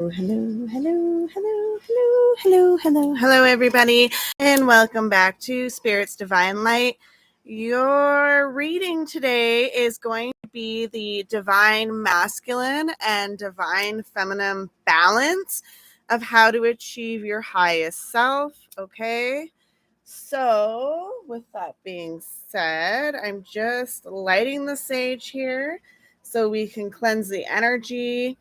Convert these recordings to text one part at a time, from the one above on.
Hello, hello, hello, hello, hello, hello, hello, everybody, and welcome back to Spirit's Divine Light. Your reading today is going to be the divine masculine and divine feminine balance of how to achieve your highest self. Okay, so with that being said, I'm just lighting the sage here so we can cleanse the energy,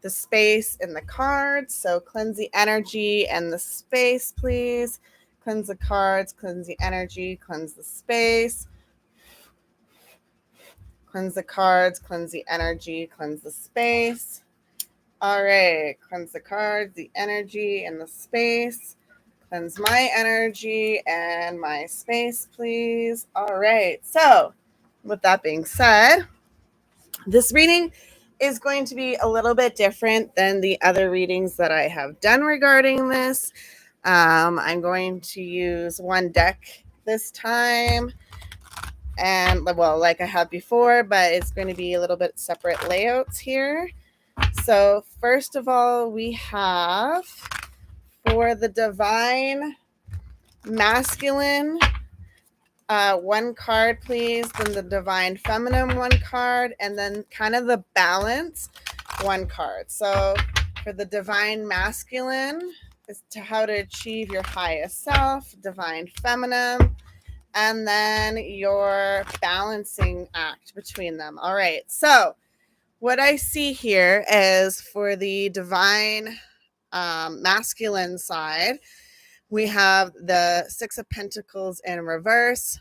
the space in the cards. So cleanse the energy and the space, please. Cleanse the cards, cleanse the energy, cleanse the space. Cleanse the cards, cleanse the energy, cleanse the space. All right, cleanse the cards, the energy, and the space. Cleanse my energy and my space, please. All right, so with that being said, this reading is going to be a little bit different than the other readings that I have done regarding this. I'm going to use one deck this time, and well, like I have before, but it's going to be a little bit separate layouts here. So first of all, we have for the divine masculine, one card, please, then the divine feminine, one card, and then kind of the balance, one card. So for the divine masculine, is to how to achieve your highest self, divine feminine, and then your balancing act between them. All right, so what I see here is for the divine masculine side, we have the Six of Pentacles in reverse.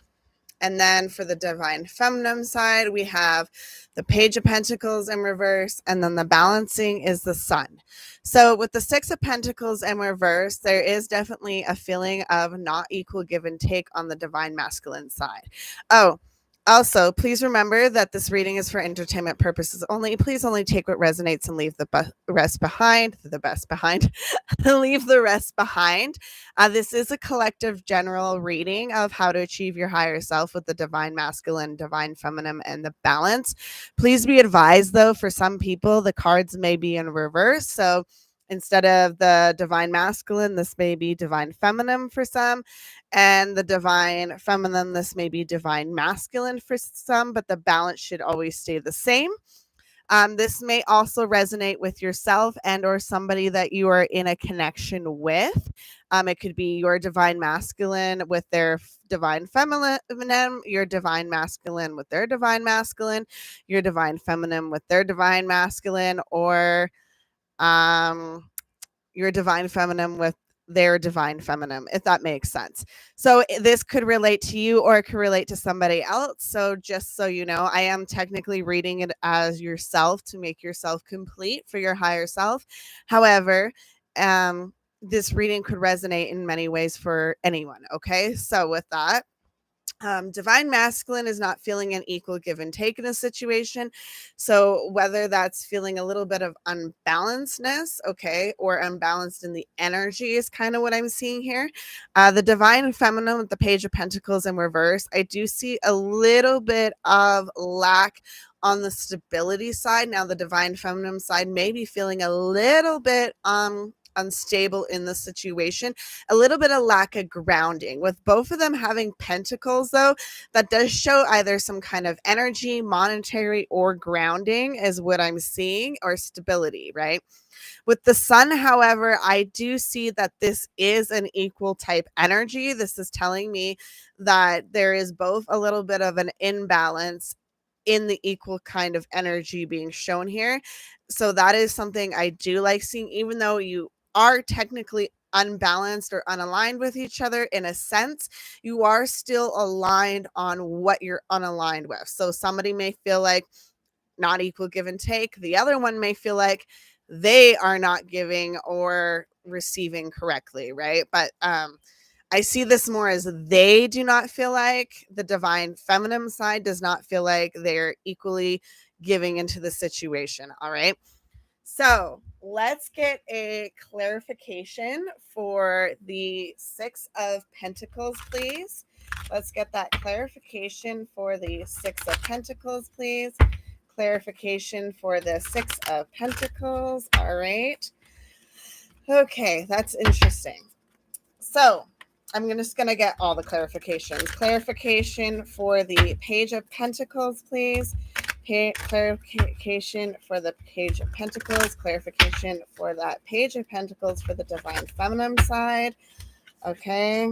And then for the divine feminine side, we have the Page of Pentacles in reverse, and then the balancing is the Sun. So with the Six of Pentacles in reverse, there is definitely a feeling of not equal give and take on the divine masculine side. Oh, also, please remember that this reading is for entertainment purposes only. Please only take what resonates and leave the rest behind. The best behind. Leave the rest behind. This is a collective general reading of how to achieve your higher self with the divine masculine, divine feminine, and the balance. Please be advised, though, for some people, the cards may be in reverse. So instead of the divine masculine, this may be divine feminine for some, and the divine feminine, this may be divine masculine for some, but the balance should always stay the same. This may also resonate with yourself and or somebody that you are in a connection with. It could be your divine masculine with their divine feminine, your divine masculine with their divine masculine, your divine feminine with their divine masculine, or your divine feminine with their divine feminine, if that makes sense. So this could relate to you or it could relate to somebody else. So just so you know, I am technically reading it as yourself to make yourself complete for your higher self. However, this reading could resonate in many ways for anyone. Okay. So with that, divine masculine is not feeling an equal give and take in a situation. So whether that's feeling a little bit of unbalancedness, okay, or unbalanced in the energy is kind of what I'm seeing here. The divine feminine with the Page of Pentacles in reverse, I do see a little bit of lack on the stability side. Now the divine feminine side may be feeling a little bit unstable in the situation, a little bit of lack of grounding. With both of them having pentacles, though, that does show either some kind of energy, monetary, or grounding is what I'm seeing, or stability, right? With the Sun, however, I do see that this is an equal type energy. This is telling me that there is both a little bit of an imbalance in the equal kind of energy being shown here. So that is something I do like seeing, even though you are technically unbalanced or unaligned with each other in a sense, you are still aligned on what you're unaligned with. So somebody may feel like not equal give and take. The other one may feel like they are not giving or receiving correctly, right? But I see this more as they do not feel like the divine feminine side does not feel like they're equally giving into the situation. All right. So let's get a clarification for the Six of Pentacles, please. Let's get that clarification for the Six of Pentacles, please. clarification for the Six of Pentacles. All right. Okay, that's interesting. So I'm just going to get all the clarifications. Clarification for the Page of Pentacles, please. Clarification for the Page of Pentacles. Clarification for that Page of Pentacles for the Divine Feminine side. Okay.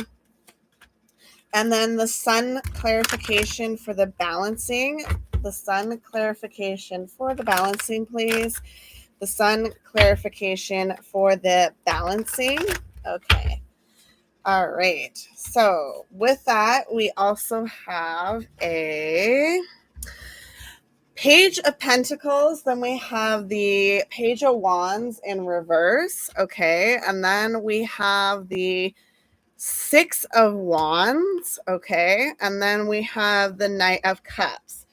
And then the Sun clarification for the balancing. The Sun clarification for the balancing, please. The Sun clarification for the balancing. Okay. All right. So with that, we also have a Page of Pentacles. Then we have the Page of Wands in reverse. Okay. And then we have the Six of Wands. Okay. And then we have the Knight of Cups.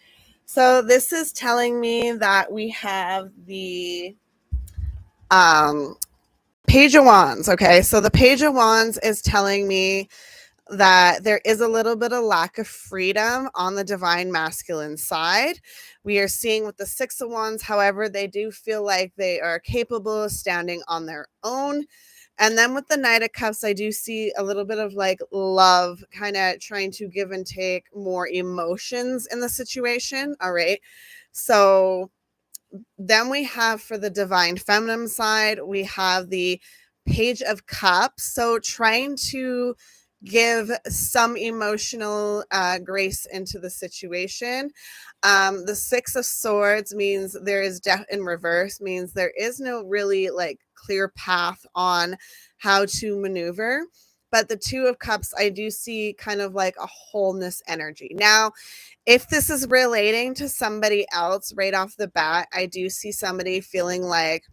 So this is telling me that we have the Page of Wands. Okay. So the Page of Wands is telling me that there is a little bit of lack of freedom on the divine masculine side. We are seeing with the Six of Wands, however, they do feel like they are capable of standing on their own. And then with the Knight of Cups, I do see a little bit of like love, kind of trying to give and take more emotions in the situation. All right. So then we have for the divine feminine side, we have the Page of Cups. So trying to give some emotional grace into the situation. The Six of Swords means there is death in reverse, means there is no really like clear path on how to maneuver. But the Two of Cups, I do see kind of like a wholeness energy. Now, if this is relating to somebody else right off the bat, I do see somebody feeling like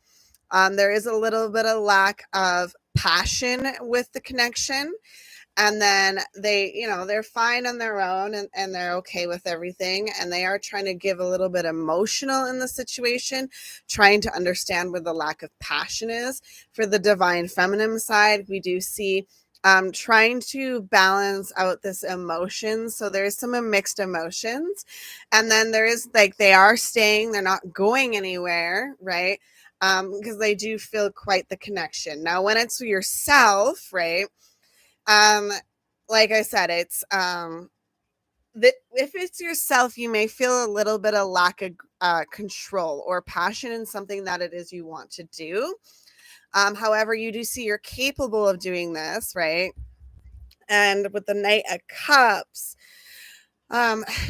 there is a little bit of lack of passion with the connection. And then they're fine on their own and they're okay with everything. And they are trying to give a little bit emotional in the situation, trying to understand where the lack of passion is. For the divine feminine side, we do see trying to balance out this emotion. So there's some mixed emotions. And then there is like, they are staying, they're not going anywhere, right? Because they do feel quite the connection. Now, when it's yourself, right? Like I said, it's if it's yourself, you may feel a little bit of lack of control or passion in something that it is you want to do. However, you do see you're capable of doing this, right? And with the Knight of Cups,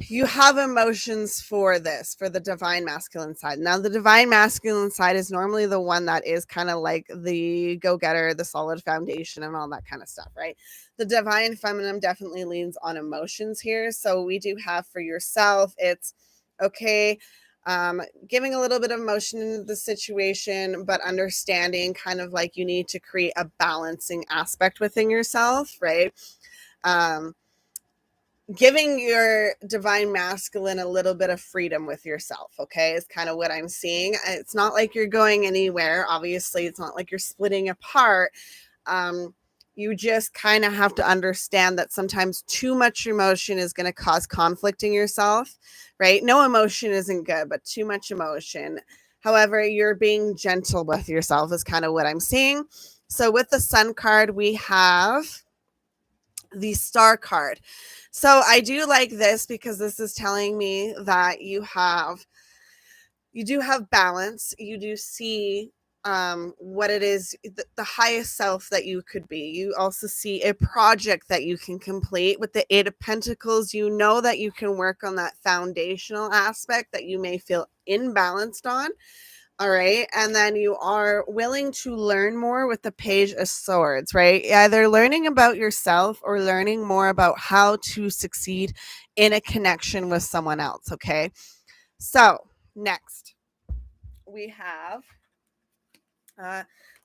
you have emotions for this, for the divine masculine side. Now, the divine masculine side is normally the one that is kind of like the go-getter, the solid foundation, and all that kind of stuff, right? The divine feminine definitely leans on emotions here. So we do have for yourself, it's okay, giving a little bit of emotion into the situation, but understanding kind of like you need to create a balancing aspect within yourself, right? Giving your divine masculine a little bit of freedom with yourself, okay, is kind of what I'm seeing. It's not like you're going anywhere. Obviously, it's not like you're splitting apart. You just kind of have to understand that sometimes too much emotion is going to cause conflict in yourself, right? No emotion isn't good, but too much emotion. However, you're being gentle with yourself is kind of what I'm seeing. So with the Sun card, we have the Star card. So I do like this because this is telling me that you do have balance. You do see what it is, the highest self that you could be. You also see a project that you can complete. With the Eight of Pentacles, you know that you can work on that foundational aspect that you may feel imbalanced on. All right. And then you are willing to learn more with the Page of Swords, right? Either learning about yourself or learning more about how to succeed in a connection with someone else. Okay. So next we have,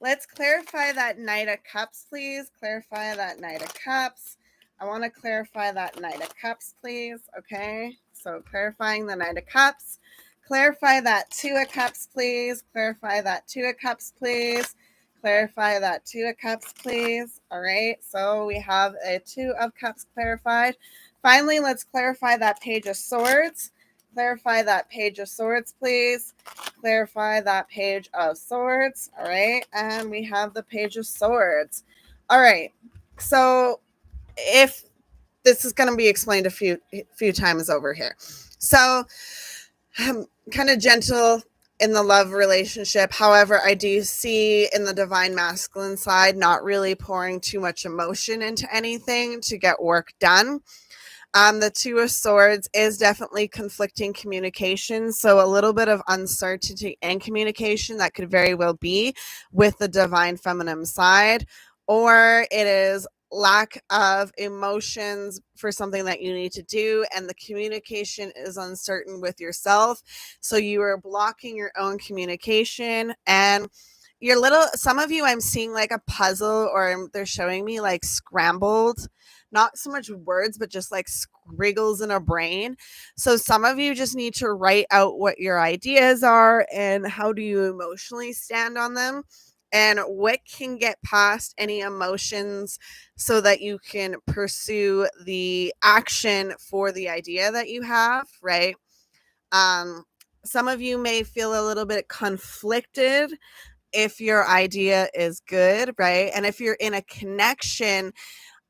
let's clarify that Knight of Cups, please. Clarify that Knight of Cups. I want to clarify that Knight of Cups, please. Okay. So clarifying the Knight of Cups. Clarify that Two of Cups, please. Clarify that Two of Cups, please. Clarify that Two of Cups, please. All right. So we have a Two of Cups clarified. Finally, let's clarify that Page of Swords. Clarify that Page of Swords, please. Clarify that Page of Swords. All right. And we have the Page of Swords. All right. So if this is going to be explained a few times over here. So kind of gentle in the love relationship. However, I do see in the divine masculine side, not really pouring too much emotion into anything to get work done. The Two of Swords is definitely conflicting communication. So a little bit of uncertainty in communication that could very well be with the divine feminine side, or it is lack of emotions for something that you need to do, and the communication is uncertain with yourself. So you are blocking your own communication, and some of you, I'm seeing like a puzzle, or they're showing me like scrambled, not so much words, but just like squiggles in a brain. So some of you just need to write out what your ideas are and how do you emotionally stand on them, and what can get past any emotions so that you can pursue the action for the idea that you have, right? Um, some of you may feel a little bit conflicted if your idea is good, right? And if you're in a connection,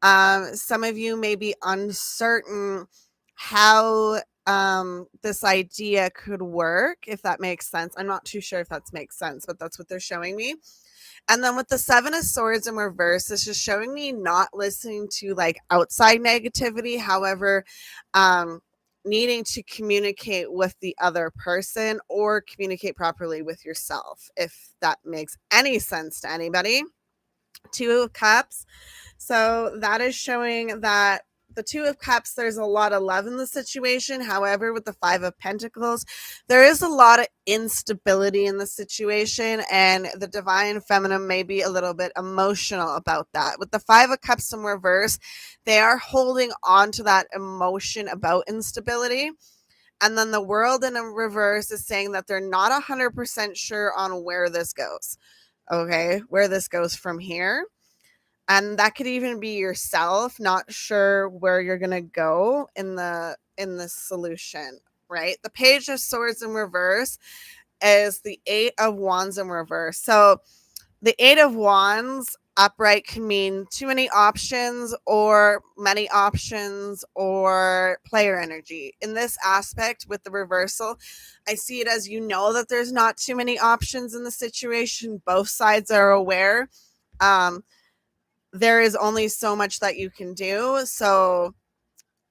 some of you may be uncertain how this idea could work, if that makes sense. I'm not too sure if that makes sense, but that's what they're showing me. And then with the Seven of Swords in reverse, this is showing me not listening to like outside negativity. However, needing to communicate with the other person or communicate properly with yourself, if that makes any sense to anybody. Two of Cups. So that is showing that the Two of Cups, there's a lot of love in the situation. However, with the Five of Pentacles, there is a lot of instability in the situation, and the divine feminine may be a little bit emotional about that. With the Five of Cups in reverse, they are holding on to that emotion about instability. And then the World in reverse is saying that they're not 100% sure on where this goes. Okay, where this goes from here. And that could even be yourself not sure where you're going to go in the solution, right? The Page of Swords in reverse is the Eight of Wands in reverse. So the Eight of Wands upright can mean too many options or many options or player energy. In this aspect with the reversal, I see it as that there's not too many options in the situation. Both sides are aware. There is only so much that you can do. So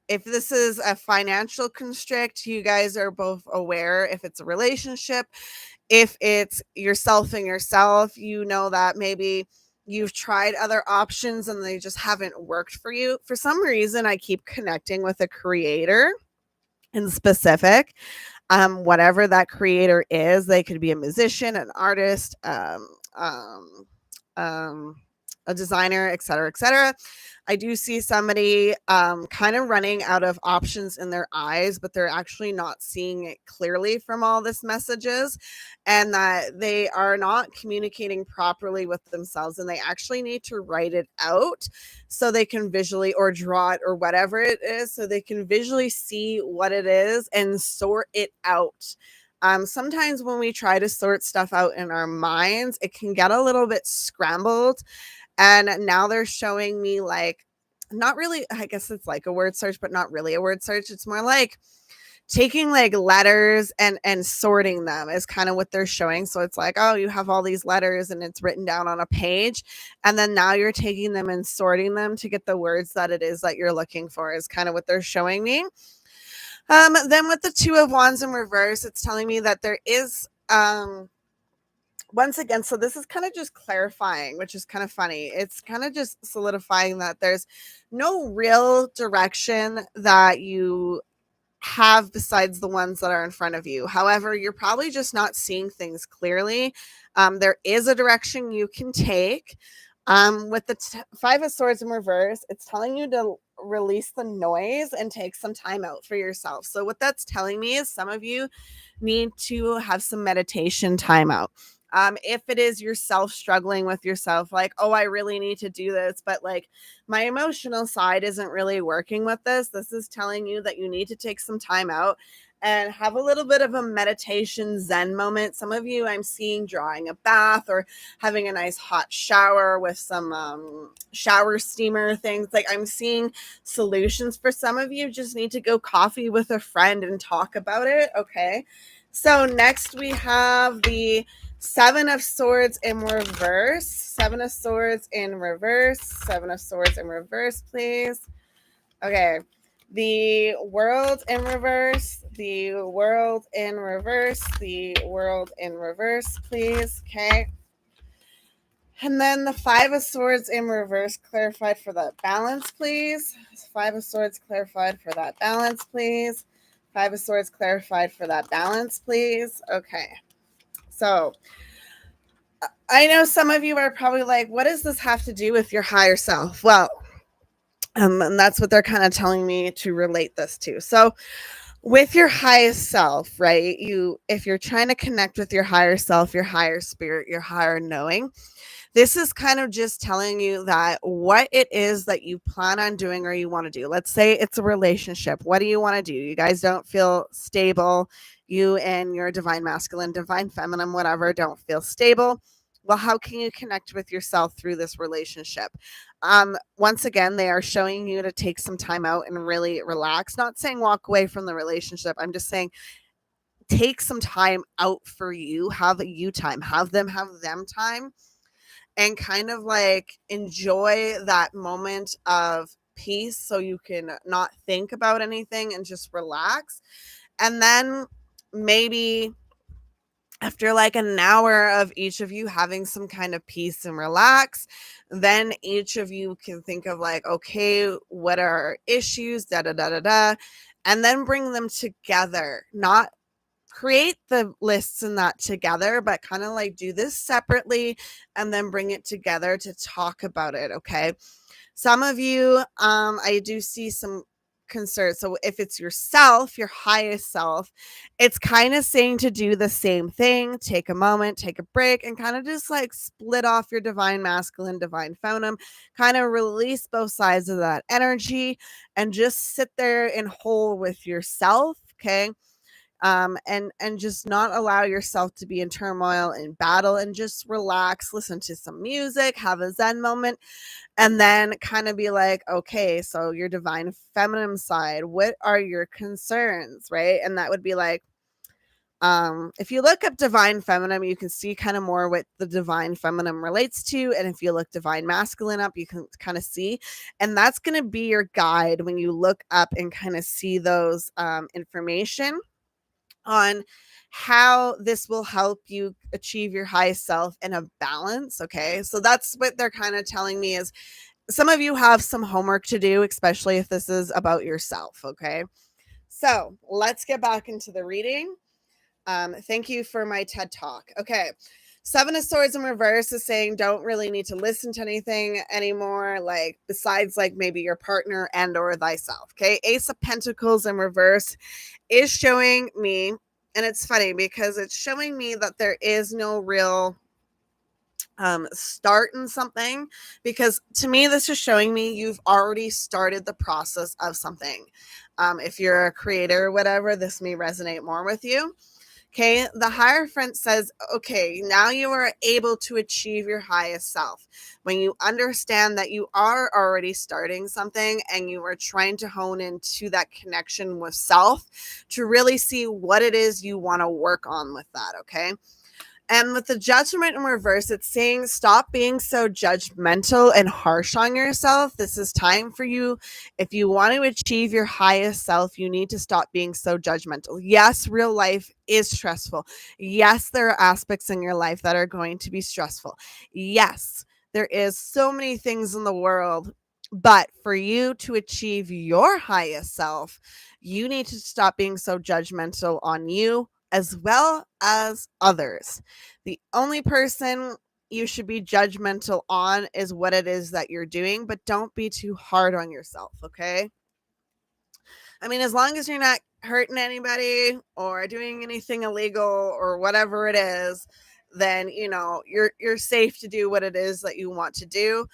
if this is a financial constrict, you guys are both aware. If it's a relationship, if it's yourself and yourself, that maybe you've tried other options and they just haven't worked for you. For some reason, I keep connecting with a creator in specific. Whatever that creator is, they could be a musician, an artist, a designer, etc., etc. I do see somebody kind of running out of options in their eyes, but they're actually not seeing it clearly from all this messages, and that they are not communicating properly with themselves, and they actually need to write it out so they can visually, or draw it, or whatever it is, so they can visually see what it is and sort it out. Sometimes when we try to sort stuff out in our minds, it can get a little bit scrambled. And now they're showing me like, not really, I guess it's like a word search, but not really a word search. It's more like taking like letters and sorting them is kind of what they're showing. So it's like, oh, you have all these letters and it's written down on a page. And then now you're taking them and sorting them to get the words that it is that you're looking for, is kind of what they're showing me. Then with the Two of Wands in reverse, it's telling me that there is, once again, so this is kind of just clarifying, which is kind of funny. It's kind of just solidifying that there's no real direction that you have besides the ones that are in front of you. However, you're probably just not seeing things clearly. There is a direction you can take. With the Five of Swords in reverse, it's telling you to release the noise and take some time out for yourself. So what that's telling me is some of you need to have some meditation time out. If it is yourself struggling with yourself, like, oh, I really need to do this, but like my emotional side isn't really working with this. This is telling you that you need to take some time out and have a little bit of a meditation Zen moment. Some of you I'm seeing drawing a bath or having a nice hot shower with some shower steamer things. Like I'm seeing solutions for some of you. Just need to go coffee with a friend and talk about it. Okay. So next we have the Seven of Swords in reverse. Seven of Swords in reverse. Seven of Swords in reverse, please. Okay. The World in reverse. The World in reverse. The World in reverse, please. Okay. And then the Five of Swords in reverse clarified for that balance, please. Five of Swords clarified for that balance, please. Five of Swords clarified for that balance, please. Okay. So I know some of you are probably like, what does this have to do with your higher self? Well, and that's what they're kind of telling me to relate this to. So with your highest self, right? If you're trying to connect with your higher self, your higher spirit, your higher knowing, this is kind of just telling you that what it is that you plan on doing or you want to do. Let's say it's a relationship. What do you want to do? You guys don't feel stable. You and your divine masculine, divine feminine, whatever, don't feel stable. Well, how can you connect with yourself through this relationship? Once again, they are showing you to take some time out and really relax. Not saying walk away from the relationship. I'm just saying take some time out for you. Have you time. Have them time, and kind of like enjoy that moment of peace so you can not think about anything and just relax. And then maybe after like an hour of each of you having some kind of peace and relax, then each of you can think of like, okay, what are issues, da da da da da, and then bring them together. Not create the lists and that together, but kind of like do this separately and then bring it together to talk about it. Okay. Some of you, I do see some concerns. So if it's yourself, your highest self, it's kind of saying to do the same thing, take a moment, take a break, and kind of just like split off your divine masculine, divine feminine, kind of release both sides of that energy and just sit there in whole with yourself. Okay. And just not allow yourself to be in turmoil and battle, and just relax, listen to some music, have a Zen moment, and then kind of be like, okay, so your divine feminine side, what are your concerns, right? And that would be like, if you look up divine feminine, you can see kind of more what the divine feminine relates to. And if you look divine masculine up, you can kind of see. And that's going to be your guide when you look up and kind of see those information on how this will help you achieve your highest self in a balance. Okay. So that's what they're kind of telling me is some of you have some homework to do, especially if this is about yourself. Okay. So let's get back into the reading. Thank you for my TED talk. Okay. Seven of Swords in reverse is saying don't really need to listen to anything anymore, like besides like maybe your partner and or thyself. Okay. Ace of Pentacles in reverse is showing me, and it's funny because it's showing me that there is no real start in something, because to me this is showing me you've already started the process of something. If you're a creator or whatever, this may resonate more with you. Okay, the Hierophant says, okay, now you are able to achieve your highest self. When you understand that you are already starting something and you are trying to hone into that connection with self to really see what it is you want to work on with that, okay? And with the Judgment in reverse, it's saying stop being so judgmental and harsh on yourself. This is time for you. If you want to achieve your highest self, you need to stop being so judgmental. Yes, real life is stressful. Yes, there are aspects in your life that are going to be stressful. Yes, there is so many things in the world. But for you to achieve your highest self, you need to stop being so judgmental on you as well as others. The only person you should be judgmental on is what it is that you're doing, but don't be too hard on yourself, okay? I mean, as long as you're not hurting anybody or doing anything illegal or whatever it is, then you're safe to do what it is that you want to do.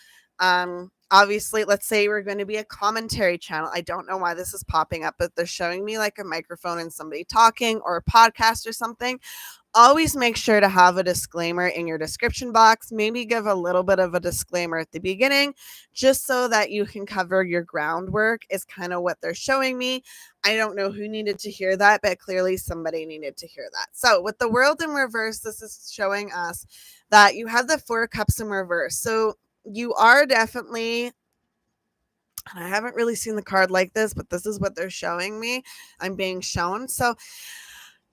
Obviously, let's say we're going to be a commentary channel. I don't know why this is popping up, but they're showing me like a microphone and somebody talking, or a podcast or something. Always make sure to have a disclaimer in your description box. Maybe give a little bit of a disclaimer at the beginning, just so that you can cover your groundwork, is kind of what they're showing me. I don't know who needed to hear that, but clearly somebody needed to hear that. So with the world in reverse, this is showing us that you have the 4 cups in reverse. So you are definitely, and I haven't really seen the card like this, but this is what they're showing me. I'm being shown. So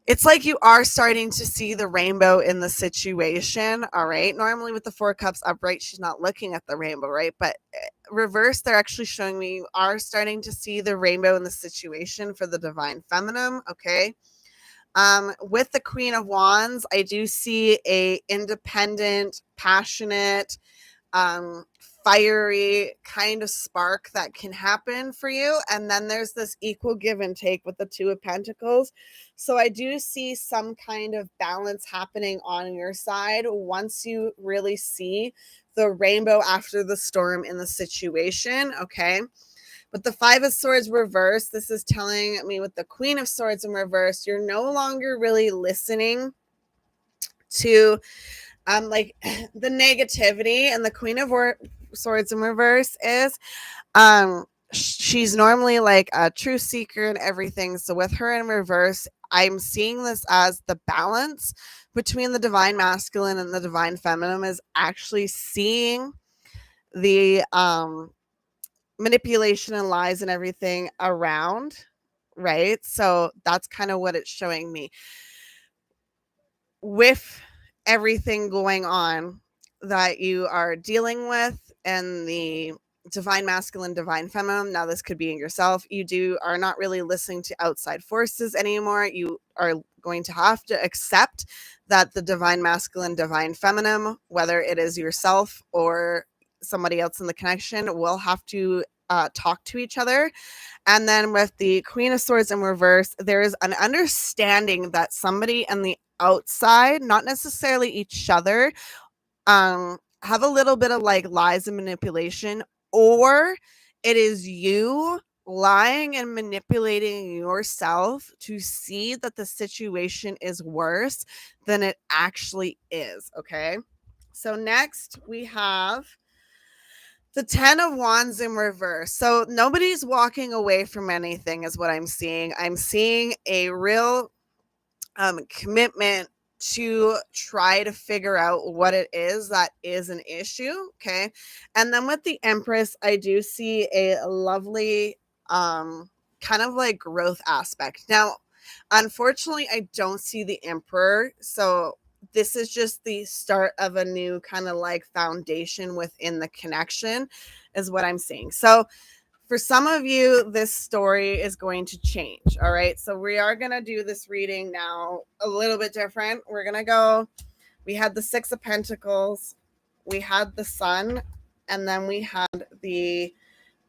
it's like you are starting to see the rainbow in the situation. All right. Normally with the 4 cups upright, she's not looking at the rainbow, right? But reverse, they're actually showing me you are starting to see the rainbow in the situation for the divine feminine. Okay. With the Queen of Wands, I do see a independent, passionate, um, fiery kind of spark that can happen for you. And then there's this equal give and take with the 2 of Pentacles. So I do see some kind of balance happening on your side once you really see the rainbow after the storm in the situation. Okay. But the 5 of Swords reverse, this is telling me with the Queen of Swords in reverse, you're no longer really listening to like the negativity. And the Queen of Swords in reverse is she's normally like a truth seeker and everything. So with her in reverse, I'm seeing this as the balance between the divine masculine and the divine feminine is actually seeing the manipulation and lies and everything around, right? So that's kind of what it's showing me with everything going on that you are dealing with, and the divine masculine, divine feminine. Now this could be in yourself. You are not really listening to outside forces anymore. You are going to have to accept that the divine masculine, divine feminine, whether it is yourself or somebody else in the connection, will have to talk to each other. And then with the Queen of Swords in reverse, there is an understanding that somebody on the outside, not necessarily each other, have a little bit of like lies and manipulation, or it is you lying and manipulating yourself to see that the situation is worse than it actually is. Okay. So next we have the 10 of Wands in reverse. So nobody's walking away from anything is what I'm seeing. I'm seeing a real commitment to try to figure out what it is that is an issue. Okay. And then with the Empress, I do see a lovely kind of like growth aspect. Now, unfortunately, I don't see the Emperor. So this is just the start of a new kind of like foundation within the connection, is what I'm seeing. So for some of you, this story is going to change. All right. So we are going to do this reading now a little bit different. We're going to go. We had the 6 of Pentacles, we had the Sun, and then we had the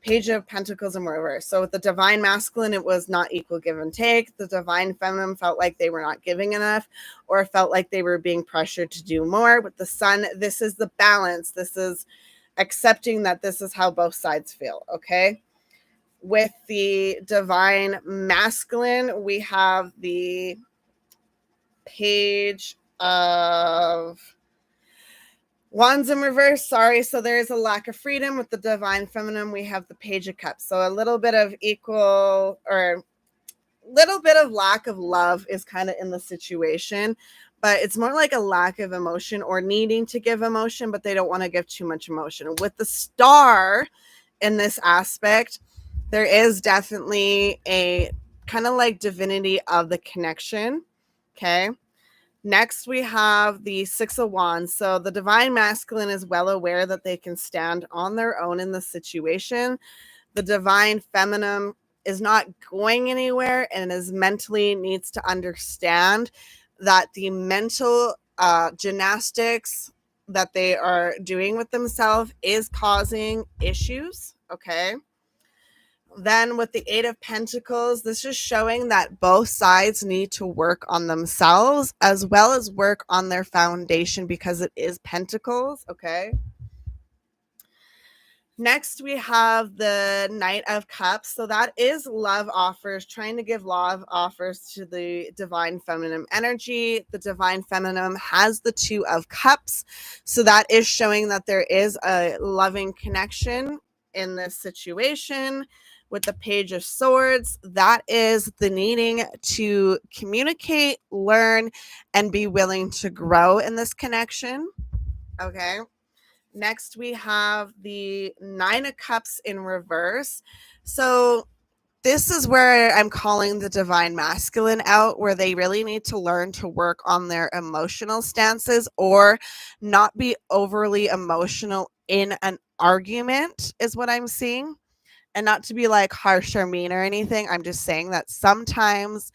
Page of Pentacles in reverse. So with the divine masculine, it was not equal give and take. The divine feminine felt like they were not giving enough, or felt like they were being pressured to do more. With the Sun, this is the balance. This is accepting that this is how both sides feel. Okay. With the divine masculine, we have the Page of Wands in reverse. Sorry. So there's a lack of freedom. With the divine feminine, we have the Page of Cups. So a little bit of equal, or little bit of lack of love is kind of in the situation, but it's more like a lack of emotion, or needing to give emotion, but they don't want to give too much emotion. With the Star in this aspect, there is definitely a kind of like divinity of the connection. Okay. Next, we have the 6 of Wands. So the divine masculine is well aware that they can stand on their own in the situation. The divine feminine is not going anywhere and is mentally needs to understand that the mental gymnastics that they are doing with themselves is causing issues. Okay. Then with the 8 of Pentacles, this is showing that both sides need to work on themselves as well as work on their foundation, because it is Pentacles. Okay. Next, we have the Knight of Cups. So that is love offers, trying to give love offers to the Divine Feminine energy. The Divine Feminine has the Two of Cups. So that is showing that there is a loving connection in this situation. With the Page of Swords, that is the needing to communicate, learn, and be willing to grow in this connection. Okay. Next, we have the Nine of Cups in reverse. So this is where I'm calling the Divine Masculine out, where they really need to learn to work on their emotional stances or not be overly emotional in an argument, is what I'm seeing. And not to be like harsh or mean or anything. I'm just saying that sometimes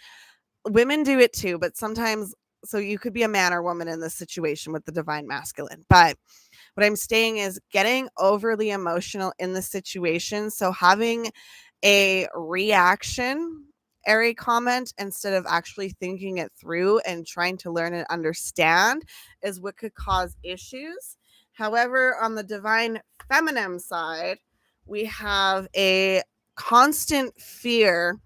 women do it too, but sometimes, so you could be a man or woman in this situation with the Divine Masculine. But what I'm saying is getting overly emotional in the situation. So having a reaction airy comment instead of actually thinking it through and trying to learn and understand is what could cause issues. However, on the Divine Feminine side, we have a constant fear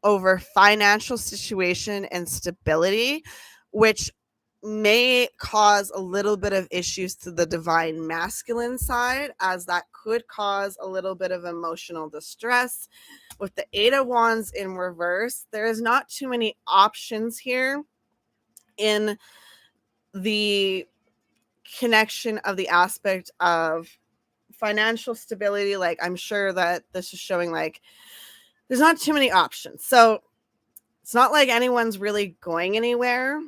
over financial situation and stability, which may cause a little bit of issues to the Divine Masculine side, as that could cause a little bit of emotional distress. With the Eight of Wands in reverse, there is not too many options here in the connection of the aspect of financial stability. Like, I'm sure that this is showing like there's not too many options. So it's not like anyone's really going anywhere,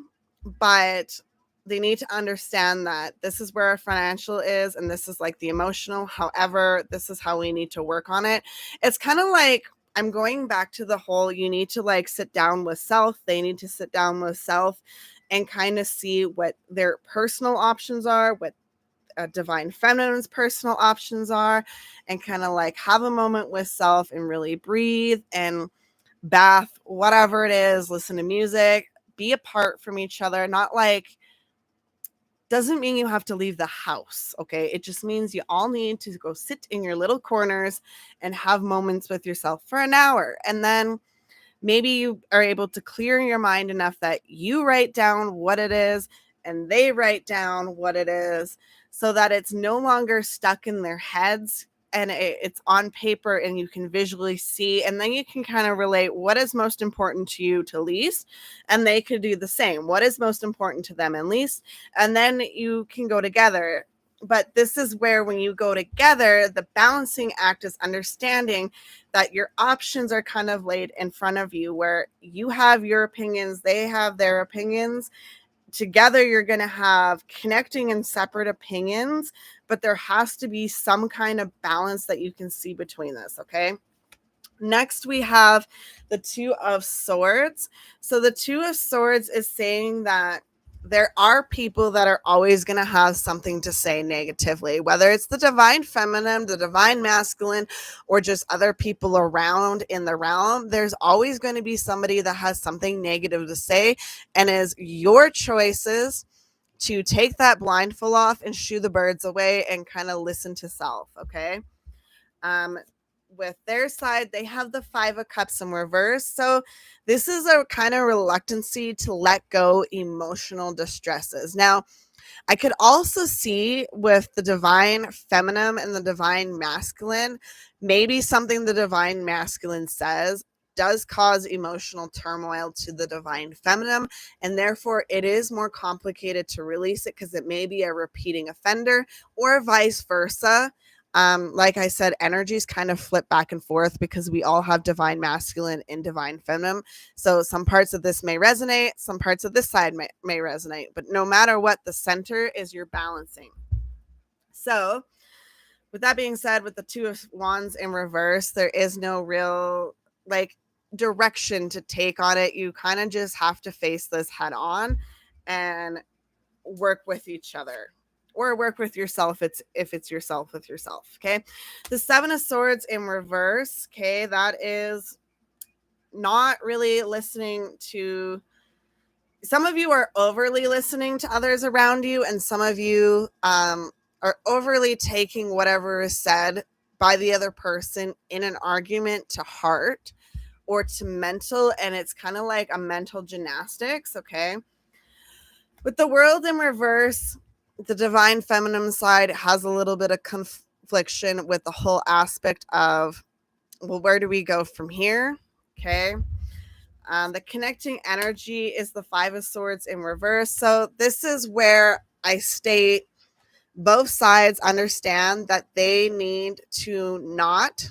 but they need to understand that this is where our financial is and this is like the emotional. However, this is how we need to work on it. It's kind of like I'm going back to the whole, you need to like sit down with self. They need to sit down with self and kind of see what their personal options are, what Divine Feminine's personal options are, and kind of like have a moment with self and really breathe and bath, whatever it is, listen to music, be apart from each other. Not like, doesn't mean you have to leave the house, okay? It just means you all need to go sit in your little corners and have moments with yourself for an hour. And then maybe you are able to clear your mind enough that you write down what it is and they write down what it is, so that it's no longer stuck in their heads and it's on paper and you can visually see, and then you can kind of relate what is most important to you to least, and they could do the same, what is most important to them and least, and then you can go together. But this is where, when you go together, the balancing act is understanding that your options are kind of laid in front of you, where you have your opinions, they have their opinions. Together, you're going to have connecting and separate opinions, but there has to be some kind of balance that you can see between this, okay? Next, we have the Two of Swords. So the Two of Swords is saying that there are people that are always going to have something to say negatively, whether it's the Divine Feminine, the Divine Masculine, or just other people around in the realm. There's always going to be somebody that has something negative to say, and is your choices to take that blindfold off and shoo the birds away and kind of listen to self, okay? Um, with their side, they have the Five of Cups in reverse. So this is a kind of reluctancy to let go emotional distresses. Now, I could also see with the Divine Feminine and the Divine Masculine, maybe something the Divine Masculine says does cause emotional turmoil to the Divine Feminine, and therefore it is more complicated to release it because it may be a repeating offender, or vice versa. Like I said, energies kind of flip back and forth because we all have Divine Masculine and Divine Feminine. So some parts of this may resonate, some parts of this side may resonate, but no matter what, the center is your balancing. So with that being said, with the Two of Wands in reverse, there is no real like direction to take on it. You kind of just have to face this head on and work with each other, or work with yourself. If it's yourself with yourself. Okay. The Seven of Swords in reverse. Okay. That is not really listening to, some of you are overly listening to others around you, and some of you are overly taking whatever is said by the other person in an argument to heart or to mental, and it's kind of like a mental gymnastics, okay? With the world in reverse, the divine feminine side has a little bit of confliction with the whole aspect of, well, where do we go from here? Okay. The connecting energy is the Five of Swords in reverse. So this is where I state both sides understand that they need to not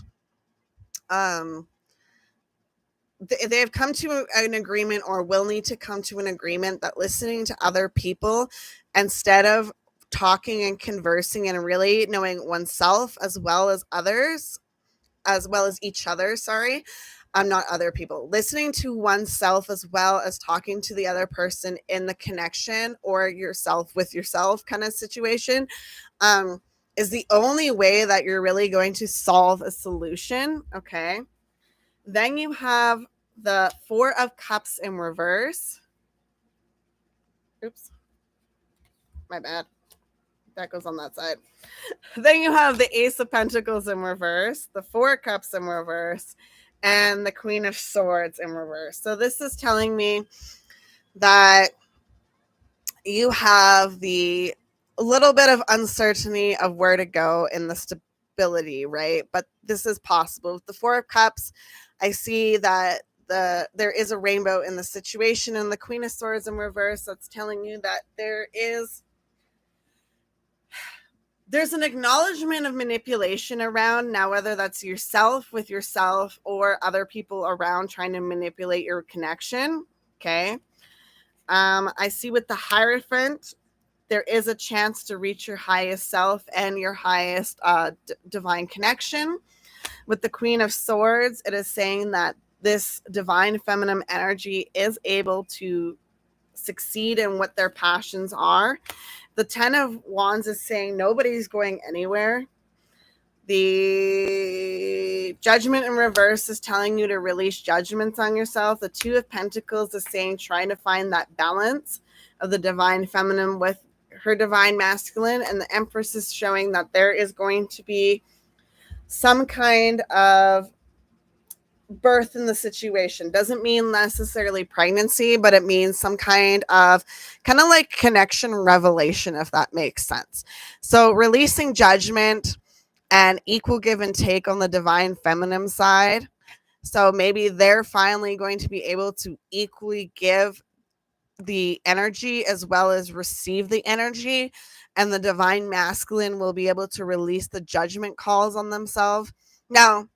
they have come to an agreement or will need to come to an agreement that listening to other people instead of talking and conversing and really knowing oneself as well as others, as well as each other, sorry, not other people, listening to oneself as well as talking to the other person in the connection or yourself with yourself kind of situation, is the only way that you're really going to solve a solution. Okay. Then you have the Four of Cups in reverse. Oops. My bad. That goes on that side. Then you have the Ace of Pentacles in reverse, the Four of Cups in reverse, and the Queen of Swords in reverse. So this is telling me that you have the little bit of uncertainty of where to go in the stability, right? But this is possible. With the Four of Cups, I see that there is a rainbow in the situation, and the Queen of Swords in reverse, that's telling you that there's an acknowledgement of manipulation around now, whether that's yourself with yourself or other people around trying to manipulate your connection. Okay. I see with the Hierophant, there is a chance to reach your highest self and your highest divine connection. With the Queen of Swords, it is saying that this divine feminine energy is able to succeed in what their passions are. The Ten of Wands is saying nobody's going anywhere. The Judgment in reverse is telling you to release judgments on yourself. The Two of Pentacles is saying trying to find that balance of the divine feminine with her divine masculine. And the Empress is showing that there is going to be some kind of birth in the situation. Doesn't mean necessarily pregnancy, but it means some kind of like connection revelation, if that makes sense. So releasing judgment and equal give and take on the divine feminine side. So maybe they're finally going to be able to equally give the energy as well as receive the energy, and the divine masculine will be able to release the judgment calls on themselves. Now,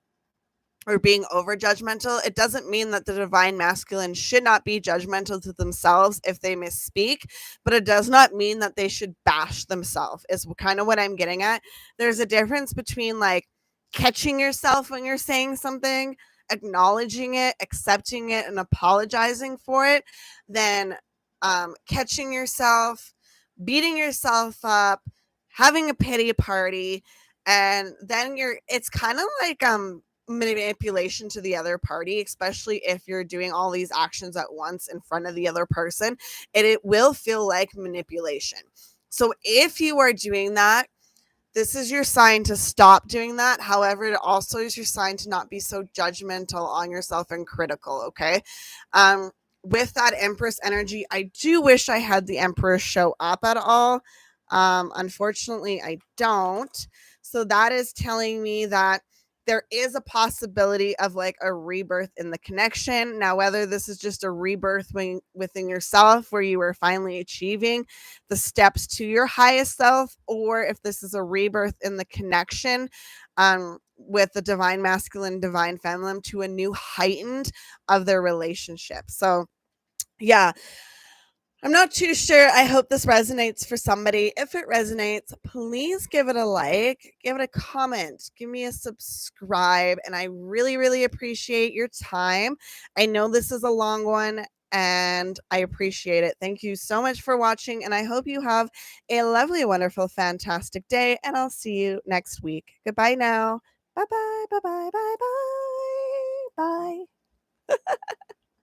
or being over judgmental, it doesn't mean that the divine masculine should not be judgmental to themselves if they misspeak, but it does not mean that they should bash themselves, is kind of what I'm getting at. There's a difference between like catching yourself when you're saying something, acknowledging it, accepting it, and apologizing for it, than catching yourself, beating yourself up, having a pity party, and then it's kind of like manipulation to the other party, especially if you're doing all these actions at once in front of the other person, and it will feel like manipulation. So if you are doing that, this is your sign to stop doing that. However, it also is your sign to not be so judgmental on yourself and critical, okay? With that Empress energy, I do wish I had the Emperor show up at all. Unfortunately, I don't. So that is telling me that there is a possibility of like a rebirth in the connection. Now, whether this is just a rebirth within yourself where you are finally achieving the steps to your highest self, or if this is a rebirth in the connection with the divine masculine, divine feminine to a new heightened of their relationship. So, yeah. I'm not too sure. I hope this resonates for somebody. If it resonates, please give it a like, give it a comment, give me a subscribe, and I really, really appreciate your time. I know this is a long one, and I appreciate it. Thank you so much for watching, and I hope you have a lovely, wonderful, fantastic day, and I'll see you next week. Goodbye now. Bye-bye, bye-bye, bye-bye, bye.